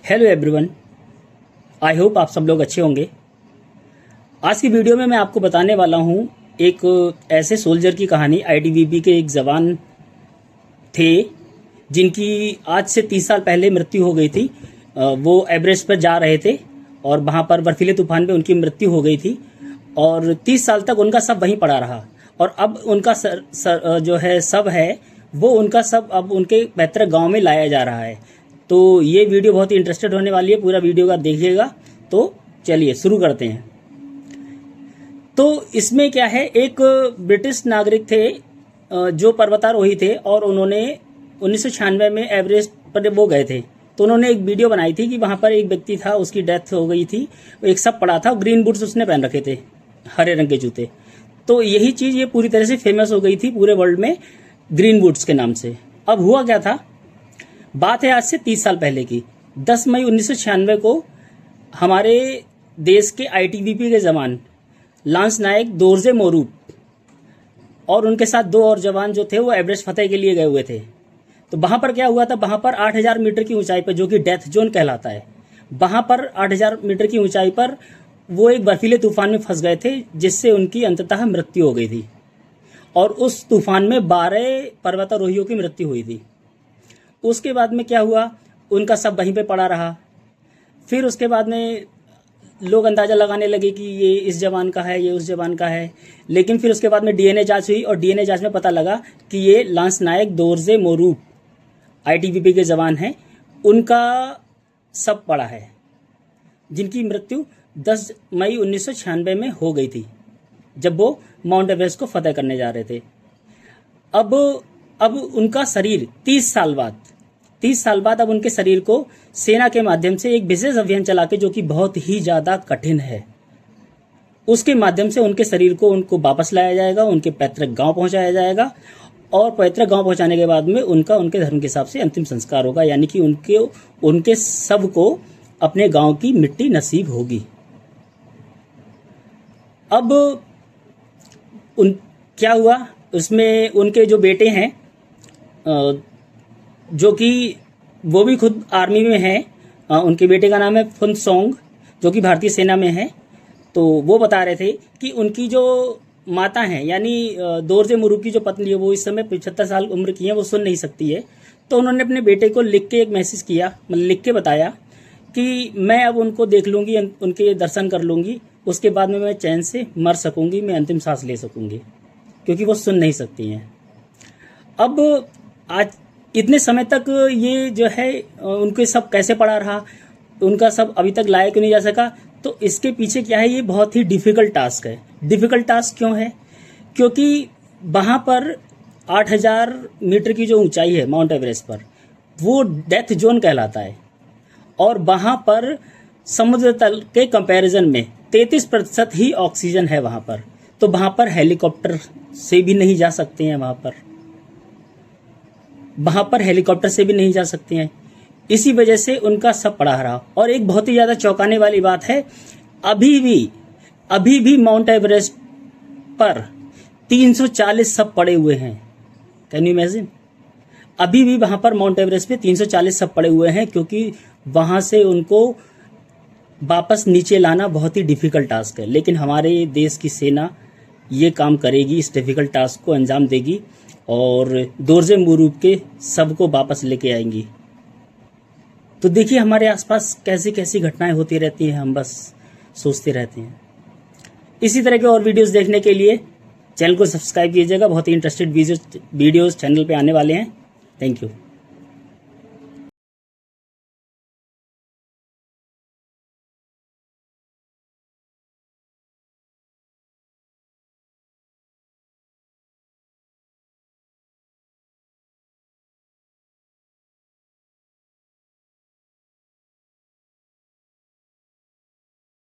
Hello everyone, I hope आप सब लोग अच्छे होंगे। आज की वीडियो में मैं आपको बताने वाला हूं एक ऐसे सोल्जर की कहानी। आईटीबीपी के एक जवान थे जिनकी आज से 30 साल पहले मृत्यु हो गई थी। वो एवरेस्ट पर जा रहे थे और वहां पर बर्फीले तूफान में उनकी मृत्यु हो गई थी और 30 साल तक उनका शव वहीं पड़ा रहा। और अब उनका जो है शव है वो उनका शव अब उनके पैतृक गांव में लाया जा रहा है। तो ये वीडियो बहुत ही इंटरेस्टेड होने वाली है, पूरा वीडियो का देखिएगा। तो चलिए शुरू करते हैं। तो इसमें क्या है, एक ब्रिटिश नागरिक थे जो पर्वतारोही थे और उन्होंने 1996 में एवरेस्ट पर वो गए थे। तो उन्होंने एक वीडियो बनाई थी कि वहां पर एक व्यक्ति था, उसकी डेथ हो गई थी, एक सब पड़ा था, ग्रीन बूट्स उसने पहन रखे थे, हरे रंग के जूते। तो यही चीज ये पूरी तरह से फेमस हो गई थी पूरे वर्ल्ड में ग्रीन बूट्स के नाम से। अब हुआ क्या था, बात है आज से 30 साल पहले की। 10 मई 1996 को हमारे देश के आईटीबीपी के जवान लांस नायक दोरजे मोरूप और उनके साथ 2 और जवान जो थे वो एवरेस्ट फतेह के लिए गए हुए थे। तो वहां पर क्या हुआ था, वहां पर 8000 मीटर की ऊंचाई पर, जो कि डेथ जोन कहलाता है, वहां पर 8000 मीटर की ऊंचाई पर वो एक बर्फीले तूफान में फंस गए थे जिससे उनकी अंततः मृत्यु हो गई थी। और उस तूफान में 12 पर्वतारोहियों की मृत्यु हुई थी। उसके बाद में क्या हुआ, उनका सब वहीं पे पड़ा रहा। फिर उसके बाद में लोग अंदाजा लगाने लगे कि ये इस जवान का है, ये उस जवान का है। लेकिन फिर उसके बाद में डीएनए जांच हुई और डीएनए जांच में पता लगा कि ये लांस नायक दोरजे मोरूप आईटीबीपी के जवान हैं, उनका सब पड़ा है, जिनकी मृत्यु 10 मई 1996 में हो गई थी जब वो माउंट एवरेस्ट को फतेह करने जा रहे थे। अब उनका शरीर 30 साल बाद अब उनके शरीर को सेना के माध्यम से एक विशेष अभियान चला के, जो कि बहुत ही ज्यादा कठिन है, उसके माध्यम से उनके शरीर को उनको वापस लाया जाएगा, उनके पैतृक गांव पहुंचाया जाएगा। और पैतृक गांव पहुंचाने के बाद में उनके धर्म के हिसाब से अंतिम संस्कार होगा, यानी कि उनके सब को अपने गांव की मिट्टी नसीब होगी। अब क्या हुआ, उसमें उनके जो बेटे हैं जो कि वो भी खुद आर्मी में हैं, उनके बेटे का नाम है फुनसोंग, जो कि भारतीय सेना में है। तो वो बता रहे थे कि उनकी जो माता हैं, यानी दोरजे मोरूप की जो पत्नी है, वो इस समय 75 साल उम्र की है, वो सुन नहीं सकती है। तो उन्होंने अपने बेटे को लिख के एक मैसेज किया, मतलब लिख के बताया कि मैं अब उनको देख लूंगी, उनके दर्शन कर लूंगी, उसके बाद में मैं चैन से मर सकूंगी, मैं अंतिम सांस ले सकूंगी, क्योंकि वो सुन नहीं सकती हैं। अब आज इतने समय तक ये जो है उनके सब कैसे पड़ा रहा, उनका सब अभी तक लाया क्यों नहीं जा सका। तो इसके पीछे क्या है, ये बहुत ही डिफिकल्ट टास्क है। डिफिकल्ट टास्क क्यों है, क्योंकि वहां पर 8000 मीटर की जो ऊंचाई है माउंट एवरेस्ट पर, वो डेथ जोन कहलाता है। और वहां पर समुद्र तल के कंपैरिजन में 33% ही ऑक्सीजन है वहां पर। तो वहां पर हेलीकॉप्टर से भी नहीं जा सकते हैं, वहां पर हेलीकॉप्टर से भी नहीं जा सकते हैं। इसी वजह से उनका सब पड़ा रहा। और एक बहुत ही ज्यादा चौंकाने वाली बात है, अभी भी माउंट एवरेस्ट पर 340 सब पड़े हुए हैं। कैन यू इमेजिन, अभी भी वहां पर माउंट एवरेस्ट पे 340 सब पड़े हुए हैं, क्योंकि वहां से उनको वापस नीचे लाना बहुत ही डिफिकल्ट टास्क है। लेकिन हमारे देश की सेना ये काम करेगी, इस डिफिकल्ट टास्क को अंजाम देगी और दोरजे मोरूप के सबको वापस लेके आएंगी। तो देखिए हमारे आसपास कैसी कैसी घटनाएं होती रहती हैं, हम बस सोचते रहते हैं। इसी तरह के और वीडियोस देखने के लिए चैनल को सब्सक्राइब कीजिएगा, बहुत ही इंटरेस्टेड वीडियोस चैनल पे आने वाले हैं। Thank you.